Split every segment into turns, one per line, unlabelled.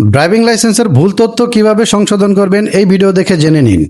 Driving লাইসেন্সের ভুল তথ্য কিভাবে সংশোধন করবেন এই ভিডিও দেখে জেনে নিন।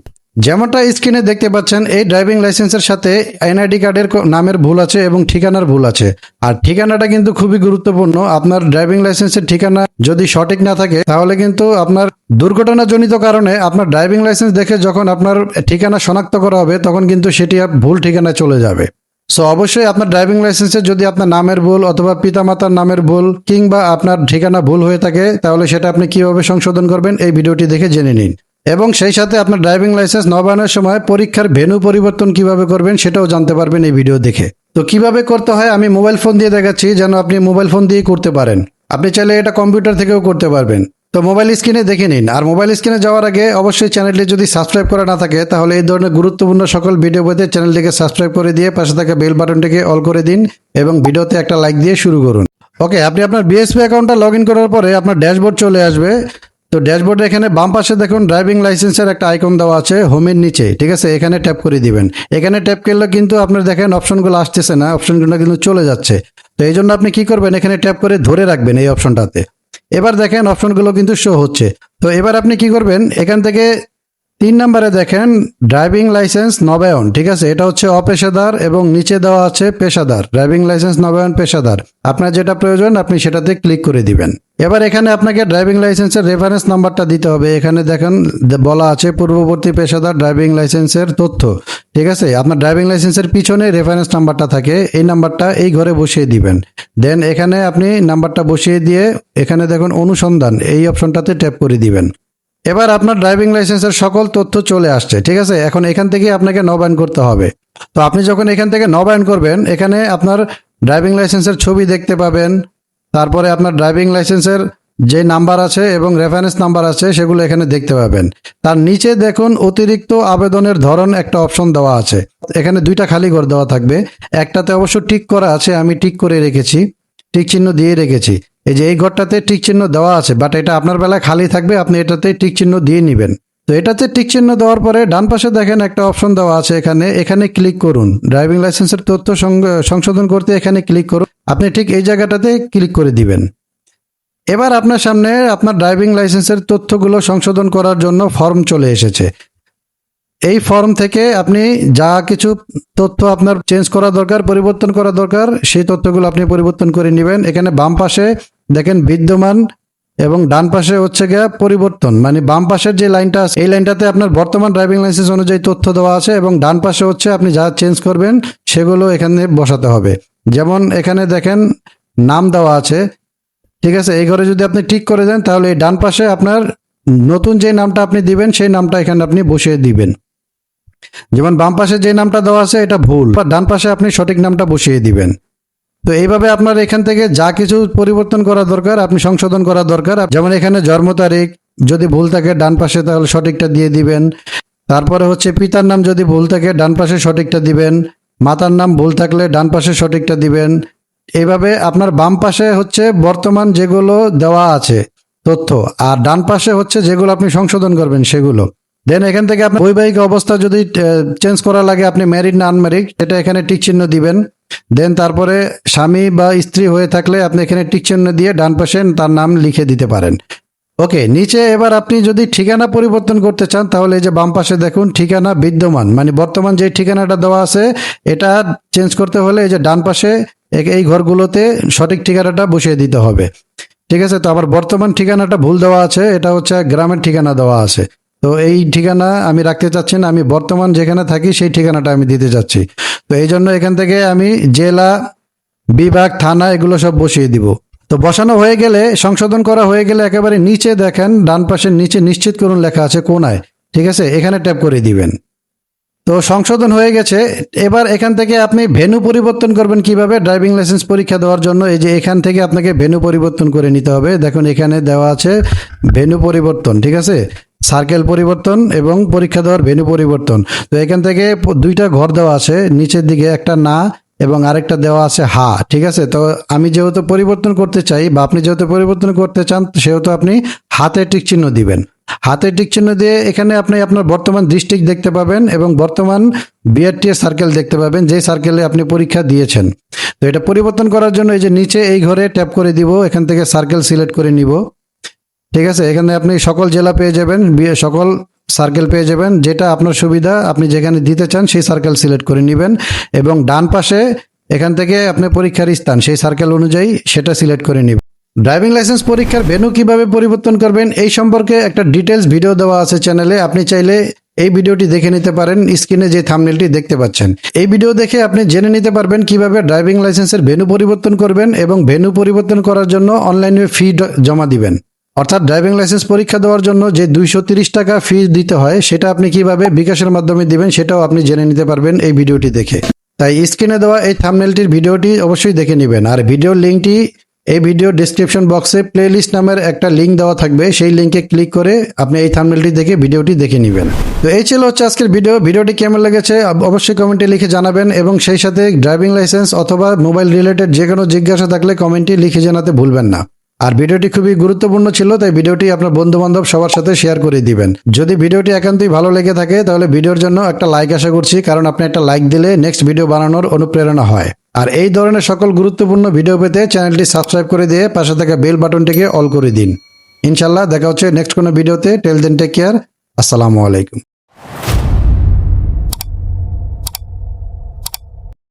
যেমনটা স্ক্রিনে দেখতে পাচ্ছেন, এই ড্রাইভিং লাইসেন্সের সাথে এনআইডি কার্ডের নামের ভুল আছে এবং ঠিকানার ভুল আছে। আর ঠিকানাটা কিন্তু খুবই গুরুত্বপূর্ণ। আপনার ড্রাইভিং লাইসেন্সের ঠিকানা যদি সঠিক না থাকে তাহলে কিন্তু আপনার দুর্ঘটনাজনিত কারণে আপনার ড্রাইভিং লাইসেন্স দেখে যখন আপনার ঠিকানা শনাক্ত করা হবে তখন কিন্তু সেটি ভুল ঠিকানায় চলে যাবে। সো অবশ্যই আপনার ড্রাইভিং লাইসেন্সে যদি আপনার নামের ভুল অথবা পিতামাতার নামের ভুল কিংবা আপনার ঠিকানা ভুল হয়ে থাকে তাহলে সেটা আপনি কিভাবে সংশোধন করবেন এই ভিডিওটি দেখে জেনে নিন। এবং সেই সাথে আপনার ড্রাইভিং লাইসেন্স নবায়নের সময় পরীক্ষার ভেন্যু পরিবর্তন কিভাবে করবেন সেটাও জানতে পারবেন এই ভিডিও দেখে। তো কিভাবে করতে হয় আমি মোবাইল ফোন দিয়ে দেখাচ্ছি, যেন আপনি মোবাইল ফোন দিয়েই করতে পারেন। আপনি চাইলে এটা কম্পিউটার থেকেও করতে পারবেন। তো মোবাইল স্ক্রিনে দেখে নিন। আর মোবাইল স্ক্রিনে যাওয়ার আগে অবশ্যই চ্যানেলটি যদি সাবস্ক্রাইব করা না থাকে তাহলে এই ধরনের গুরুত্বপূর্ণ সকল ভিডিও পেতে চ্যানেলটিকে সাবস্ক্রাইব করে দিয়ে পাশে থাকা বেল বাটনটিকে অল করে দিন এবং ভিডিওতে একটা লাইক দিয়ে শুরু করুন। ওকে, আপনি আপনার বিএসপি অ্যাকাউন্টটা লগ ইন করার পরে আপনার ড্যাশবোর্ড চলে আসবে। তো ড্যাশবোর্ডে এখানে বাম পাশে দেখুন ড্রাইভিং লাইসেন্সের একটা আইকন দেওয়া আছে হোমের নিচে, ঠিক আছে? এখানে ট্যাপ করে দিবেন। এখানে ট্যাপ করলে কিন্তু আপনার দেখেন অপশনগুলো আসতেছে না, অপশনগুলো কিন্তু চলে যাচ্ছে। তো এই জন্য আপনি কি করবেন, এখানে ট্যাপ করে ধরে রাখবেন এই অপশনটাতে। এবার দেখেন অপশনগুলো কিন্তু শো হচ্ছে। তো এবার আপনি কি করবেন, এখান থেকে 3 নম্বরে দেখেন ড্রাইভিং লাইসেন্স নবায়ন, ঠিক আছে? এটা হচ্ছে অপেশাদার এবং নিচে দেওয়া আছে পেশাদার। ড্রাইভিং লাইসেন্স নবায়ন পেশাদার, আপনার যেটা প্রয়োজন আপনি সেটাতে ক্লিক করে দিবেন। এবার এখানে আপনাকে ড্রাইভিং লাইসেন্সের রেফারেন্স নাম্বারটা দিতে হবে। এখানে দেখেন বলা আছে পূর্ববর্তী পেশাদার ড্রাইভিং লাইসেন্সের তথ্য, ঠিক আছে? আপনার ড্রাইভিং লাইসেন্সের পিছনে রেফারেন্স নাম্বারটা থাকে, এই নাম্বারটা এই ঘরে বসিয়ে দিবেন। দেন এখানে আপনি নাম্বারটা বসিয়ে দিয়ে এখানে দেখুন অনুসন্ধান, এই অপশনটাতে ট্যাপ করে দিবেন। এবার আপনার ড্রাইভিং লাইসেন্সের সকল তথ্য চলে আসছে, ঠিক আছে? এখন এখান থেকে আপনাকে নবায়ন করতে হবে। তো আপনি যখন এখান থেকে নবায়ন করবেন এখানে আপনার ড্রাইভিং লাইসেন্সের ছবি দেখতে পাবেন। তারপরে আপনার ড্রাইভিং লাইসেন্সের যে নাম্বার আছে এবং রেফারেন্স নাম্বার আছে সেগুলো এখানে দেখতে পাবেন। তার নিচে দেখুন অতিরিক্ত আবেদনের ধরন একটা অপশন দেওয়া আছে। এখানে 2টা খালি ঘর দেওয়া থাকবে। একটাতে অবশ্য টিক করা আছে, আমি টিক করে রেখেছি, টিক চিহ্ন দিয়ে রেখেছি। এই যে এই ঘরটাতে টিক চিহ্ন দেওয়া আছে, বাট এটা আপনার বেলায় খালি থাকবে, আপনি এটাতে টিক চিহ্ন দিয়ে নেবেন। তো এটাতে টিক চিহ্ন দেওয়ার পরে ডান পাশে দেখেন একটা অপশন দেওয়া আছে, এখানে ক্লিক করুন। ড্রাইভিং লাইসেন্সের তথ্য সংশোধন করতে এখানে ক্লিক করুন। আপনি ঠিক এই জায়গাটাতে ক্লিক করে দিবেন। এবার আপনার সামনে আপনার ড্রাইভিং লাইসেন্সের তথ্যগুলো সংশোধন করার জন্য ফর্ম চলে এসেছে। এই ফর্ম থেকে আপনি যা কিছু তথ্য আপনার চেঞ্জ করা দরকার, পরিবর্তন করা দরকার, সেই তথ্যগুলো আপনি পরিবর্তন করে নেবেন। এখানে বাম পাশে দেখেন বিদ্যমান এবং ডান পাশে হচ্ছে গিয়ে পরিবর্তন, মানে বাম পাশের যে লাইনটা আছে এই লাইনটাতে আপনার বর্তমান ড্রাইভিং লাইসেন্স অনুযায়ী তথ্য দেওয়া আছে এবং ডান পাশে হচ্ছে আপনি যা চেঞ্জ করবেন সেগুলো এখানে বসাতে হবে। যেমন এখানে দেখেন নাম দেওয়া আছে, ঠিক আছে? এই ঘরে যদি আপনি ঠিক করে দেন তাহলে এই ডান পাশে আপনার নতুন যে নামটা আপনি দিবেন সেই নামটা এখানে আপনি বসিয়ে দিবেন। যেমন বাম পাশে যে নামটা দেওয়া আছে এটা ভুল, ডান পাশে আপনি সঠিক নামটা বসিয়ে দিবেন। তো এইভাবে আপনার এখান থেকে যা কিছু পরিবর্তন করা দরকার আপনি সংশোধন করা দরকার। যেমন এখানে জন্ম তারিখ যদি ভুল থাকে ডান পাশে তাহলে সঠিকটা দিয়ে দিবেন। তারপরে হচ্ছে পিতার নাম যদি ভুল থাকে ডান পাশে সঠিকটা দিবেন। মাতার নাম ভুল থাকলে ডান পাশে সঠিকটা দিবেন। এইভাবে আপনার বাম পাশে হচ্ছে বর্তমান যেগুলো দেওয়া আছে তথ্য, আর ডান পাশে হচ্ছে যেগুলো আপনি সংশোধন করবেন সেগুলো। দেন এখান থেকে আপনার বৈবাহিক অবস্থা যদি চেঞ্জ করা লাগে, আপনি ম্যারিড না আনম্যারিড এটা এখানে টিক চিহ্ন দিবেন। দেন তারপরে স্বামী বা স্ত্রী হয়ে থাকলে আপনি এখানে টিক চিহ্ন দিয়ে ডান পাশে তার নাম লিখে দিতে পারেন। ওকে, নিচে এবার আপনি যদি ঠিকানা পরিবর্তন করতে চান তাহলে এই যে বাম পাশে দেখুন ঠিকানা বিদ্যমান, মানে বর্তমান যে ঠিকানাটা দেওয়া আছে এটা চেঞ্জ করতে হলে এই যে ডান পাশে এই ঘরগুলোতে সঠিক ঠিকানাটা বসিয়ে দিতে হবে, ঠিক আছে? তো আবার বর্তমান ঠিকানাটা ভুল দেওয়া আছে, এটা হচ্ছে গ্রামের ঠিকানা দেওয়া আছে। তো এই ঠিকানা আমি রাখতে চাচ্ছি না, আমি বর্তমান যেখানে থাকি সেই ঠিকানাটা আমি দিতে চাচ্ছি। তো এই জন্য এখান থেকে আমি জেলা, বিভাগ, থানা এগুলো সব বসিয়ে দিব। তো বসানো হয়ে গেলে, সংশোধন করা হয়ে গেলে একেবারে নিচে দেখেন ডান পাশের নিচে নিশ্চিত করুন লেখা আছে কোনায়, ঠিক আছে? এখানে ট্যাপ করে দিবেন। তো সংশোধন হয়ে গেছে। এবার এখান থেকে আপনি ভেন্যু পরিবর্তন করবেন কিভাবে ড্রাইভিং লাইসেন্স পরীক্ষা দেওয়ার জন্য। এই যে এখান থেকে আপনাকে ভেন্যু পরিবর্তন করে নিতে হবে। দেখুন এখানে দেওয়া আছে ভেন্যু পরিবর্তন, ঠিক আছে? সার্কেল পরিবর্তন এবং পরীক্ষা দেওয়ার ভেন্যু পরিবর্তন। তো এখান থেকে 2টা ঘর দেওয়া আছে, নিচের দিকে একটা না এবং আরেকটা দেওয়া আছে হা, ঠিক আছে? তো আমি যেহেতু পরিবর্তন করতে চাই বা আপনি যেহেতু পরিবর্তন করতে চান সেহেতু আপনি হাতে টিক চিহ্ন দিবেন। হাতে টিক চিহ্ন দিয়ে এখানে আপনি আপনার বর্তমান ডিস্ট্রিক্ট দেখতে পাবেন এবং বর্তমান বিআরটিএ সার্কেল দেখতে পাবেন, যে সার্কেলে আপনি পরীক্ষা দিয়েছেন। তো এটা পরিবর্তন করার জন্য এই যে নিচে এই ঘরে ট্যাপ করে দিব, এখান থেকে সার্কেল সিলেক্ট করে নিব। ঠিক আছে, এখানে আপনি সকল জেলা পেয়ে যাবেন, সকল সার্কেল পেয়ে যাবেন, যেটা আপনার সুবিধা আপনি যেখানে দিতে চান সেই সার্কেল সিলেক্ট করে নেবেন এবং ডান পাশে এখান থেকে আপনি পরীক্ষার স্থান সেই সার্কেল অনুযায়ী সেটা সিলেক্ট করে নেবেন। ড্রাইভিং লাইসেন্স পরীক্ষার ভেন্যু কিভাবে পরিবর্তন করবেন এই সম্পর্কে একটা ডিটেলস ভিডিও দেওয়া আছে চ্যানেলে, আপনি চাইলে এই ভিডিওটি দেখে নিতে পারেন। স্ক্রিনে যে থাম্বনেলটি দেখতে পাচ্ছেন, এই ভিডিও দেখে আপনি জেনে নিতে পারবেন কিভাবে ড্রাইভিং লাইসেন্সের ভেন্যু পরিবর্তন করবেন এবং ভেন্যু পরিবর্তন করার জন্য অনলাইনে ফি জমা দিবেন। অর্থাৎ ড্রাইভিং লাইসেন্স পরীক্ষা দেওয়ার জন্য যে 230 টাকা ফি দিতে হয় সেটা আপনি কিভাবে বিকাশের মাধ্যমে দিবেন সেটাও আপনি জেনে নিতে পারবেন এই ভিডিওটি দেখে। তাই স্ক্রিনে দেওয়া এই থাম্বনেলটির ভিডিওটি অবশ্যই দেখে নেবেন। আর ভিডিওর লিঙ্কটি এই ভিডিও ডেসক্রিপশন বক্সে প্লেলিস্ট নামের একটা লিঙ্ক দেওয়া থাকবে, সেই লিঙ্কে ক্লিক করে আপনি এই থাম্বনেলটি দেখে ভিডিওটি দেখে নেবেন। তো এই ছিল হচ্ছে আজকের ভিডিওটি কেমন লেগেছে অবশ্যই কমেন্টে লিখে জানাবেন এবং সেই সাথে ড্রাইভিং লাইসেন্স অথবা মোবাইল রিলেটেড যে কোনো জিজ্ঞাসা থাকলে কমেন্টে লিখে জানাতে ভুলবেন না। আর ভিডিওটি খুবই গুরুত্বপূর্ণ ছিল, তাই ভিডিওটি আপনার বন্ধু বান্ধব সবার সাথে শেয়ার করে দিবেন। যদি ভিডিওটি একান্তই ভালো লেগে থাকে তাহলে ভিডিওর জন্য একটা লাইক আশা করছি, কারণ আপনি একটা লাইক দিলে নেক্সট ভিডিও বানানোর অনুপ্রেরণা হয়। আর এই ধরনের সকল গুরুত্বপূর্ণ ভিডিও পেতে চ্যানেলটি সাবস্ক্রাইব করে দিয়ে পাশে থাকা বেল বাটনটিকে অল করে দিন। ইনশাল্লাহ দেখা হচ্ছে নেক্সট কোনো ভিডিওতে। টেল দেন টেক কেয়ার, আসসালামু আলাইকুম।